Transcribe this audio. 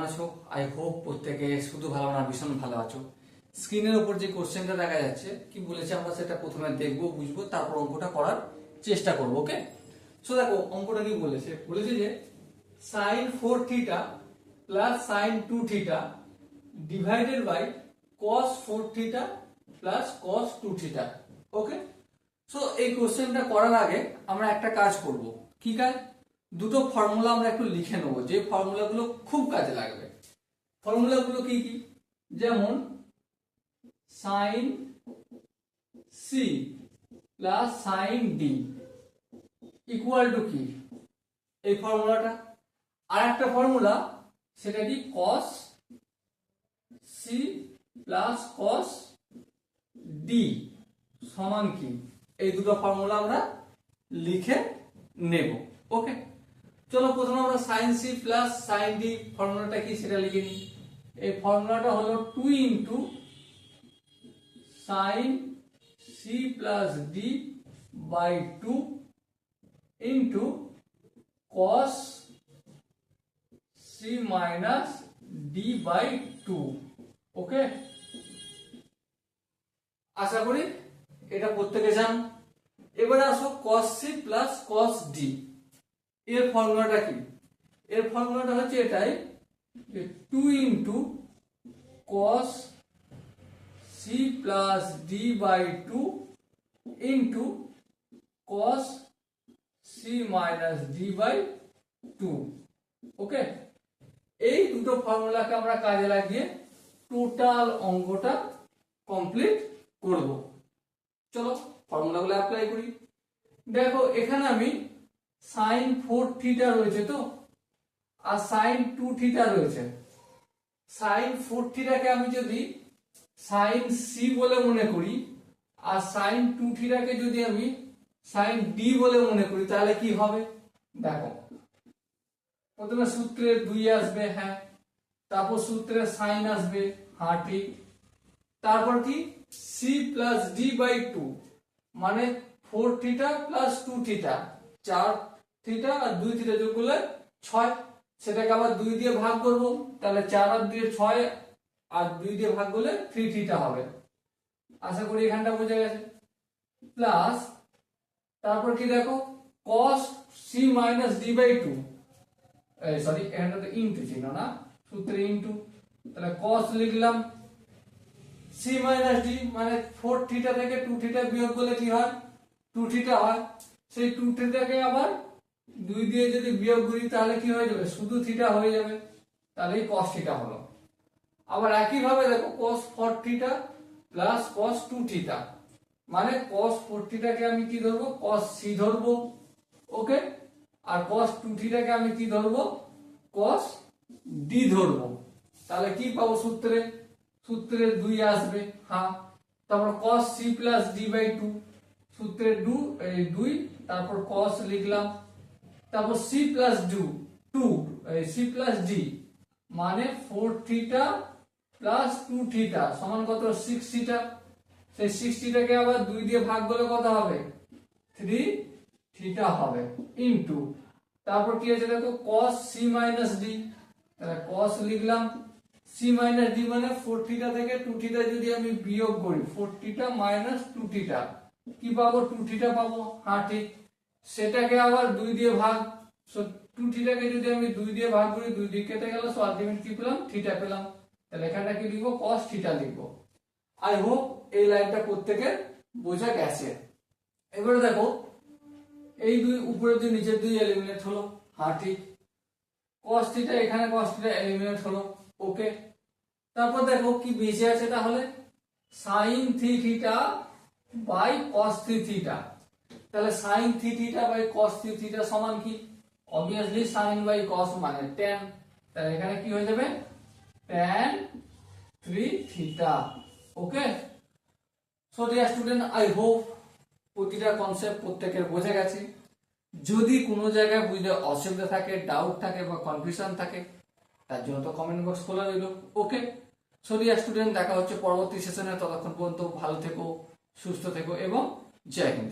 আছো? I hope প্রত্যেকে শুধু ভালো না ভীষণ ভালো আছো। স্ক্রিনের উপর যে কোশ্চেনটা দেখা যাচ্ছে কি বলেছে আমরা সেটা প্রথমে দেখবো, বুঝবো, তারপর অঙ্কটা করার চেষ্টা করবো। ওকে, সো দেখো অঙ্কটা কি বলেছে। বলেছে যে sin 4 theta plus sin 2 theta divided by cos 4 theta plus cos 2 theta. Okay, so এই কোশ্চেনটা করার আগে আমরা একটা কাজ করব। কি কাজ? দুটো ফর্মুলা আমরা একটু লিখে নেব, যে ফর্মুলাগুলো খুব কাজে লাগবে। ফর্মুলাগুলো কি কি? যেমন sin c plus sin d equal to কি, এই ফর্মুলাটা। আর একটা ফর্মুলা, সেটা কি cos c plus cos d সমান কি, এই দুটো ফর্মুলা আমরা লিখে নেব। ওকে, চলো প্রথমে আমরা sin c plus sin d ফর্মুলাটা কি সেটা লিখে নিই। এই ফর্মুলাটা হলো 2 into sin c plus d by 2 into cos c minus d by 2। Okay, আশা করি এটা প্রত্যেকে জান। এবারে আসো cos c plus cos d এর ফর্মুলাটা কি। এর ফর্মুলাটা হচ্ছে এটাই, 2 into cos c plus d by 2 into cos c minus d by 2। Okay, এই দুটো ফর্মুলাকে আমরা কাজে লাগিয়ে টোটাল অঙ্কটা কমপ্লিট করব। চলো ফর্মুলাগুলো অ্যাপ্লাই করি। দেখো এখানে আমি sin 4 থিটা রয়েছে তো, আর sin 2 থিটা রয়েছে। sin 4 থিটাকে আমি যদি sin c বলে মনে করি, আর sin 2 থিটাকে যদি আমি sin d বলে মনে করি, তাহলে কি হবে দেখো। প্রথমে সূত্রে 2 আসবে, হ্যাঁ, তারপর সূত্রে sin আসবে, হ্যাঁ ঠিক, তারপর কি c প্লাস d বাই 2 মানে 4 থিটা প্লাস 2 থিটা, 4 থিটা আর 2 থিটা যোগ করলে 6, সেটাকে আবার 2 দিয়ে ভাগ করব, তাহলে 4 আর 2 6 আর 2 দিয়ে ভাগ করলে 3 থিটা হবে। আশা করি এখানটা বোঝা গেছে। প্লাস তারপর কি দেখো cos c minus d by 2, sorry এখানটা তো ইনটু চিহ্ন না, সূত্রে ইনটু, তাহলে cos লিখলাম, c মাইনাস d মানে 4 থিটা থেকে 2 থিটা বিয়োগ করলে কি হয়, 2 থিটা হয়। সেই 2 থিটাকে আবার 2 দিয়ে যদি বিয়োগ করি তাহলে কি হয়ে যাবে, শুধু থিটা হয়ে যাবে, তাহলেই cos থিটা হলো। আবার একই ভাবে দেখো cos 4 theta plus cos 2 theta মানে cos 4 থিটাকে আমি কি ধরবো, cos c ধরবো। ওকে, আর cos 2 থিটাকে আমি কি ধরবো, cos d ধরবো। তাহলে কি পাবো, সূত্রে 2 আসবে, হ্যাঁ, তারপর cos c plus d by 2, সূত্রে 2, তারপর cos লিখলাম, তারপর c plus 2 c plus d মানে 4 থিটা প্লাস 2 থিটা সমান কত, 6 থিটা। সেই 6 থিটাকে আবার 2 দিয়ে ভাগ করলে কত হবে, 3 থিটা হবে, ইনটু তারপর কি আছে দেখো cos c মাইনাস d, তাহলে cos লিখলাম, c মাইনাস d মানে 4 থিটা থেকে 2 থিটা যদি আমি বিয়োগ করি, 4 থিটা মাইনাস 2 থিটা কি পাবো, 2 থিটা পাবো, হ্যাঁ ঠিক। সেটাকে আবার 2 দিয়ে ভাগ, সো 2 থিটাকে যদি আমি 2 দিয়ে ভাগ করি, 2 দিয়ে কেটে গেল, সো আলটিমেট কি পেলাম, থিটা পেলাম। তাহলে এখানটা কি লিখবো, cos থিটা লিখবো। আই হোপ এই লাইনটা প্রত্যেকের বোঝা গেছে। এবারে দেখো এই 2 উপরে 2 নিচের 2 এলিমিনেট হলো, হ্যাঁ ঠিক। cos থিটা এখানে cos থিটা এলিমিনেট হলো। ওকে, তারপর দেখো কি বেঁচে আছে, তাহলে sin 3 theta by cos 3 theta. তাহলে sin 3 theta by cos 3 theta সমান কি, obviously sin বাই cos মানে tan, তাহলে এখানে কি হয়ে যাবে, tan 3 theta. Okay, so dear student, I hope প্রতিটা কনসেপ্ট প্রত্যেকের বোঝা গেছে। যদি কোনো জায়গায় বুঝতে অসুবিধা থাকে, ডাউট থাকে বা কনফিউশন থাকে, তার জন্য তো কমেন্ট বক্স খোলা রইল। ওকে, সো ডিয়ার স্টুডেন্ট, দেখা হচ্ছে পরবর্তী সেশনে। ততক্ষণ পর্যন্ত ভালো থেকো, সুস্থ থেকো এবং জয় হিন্দ।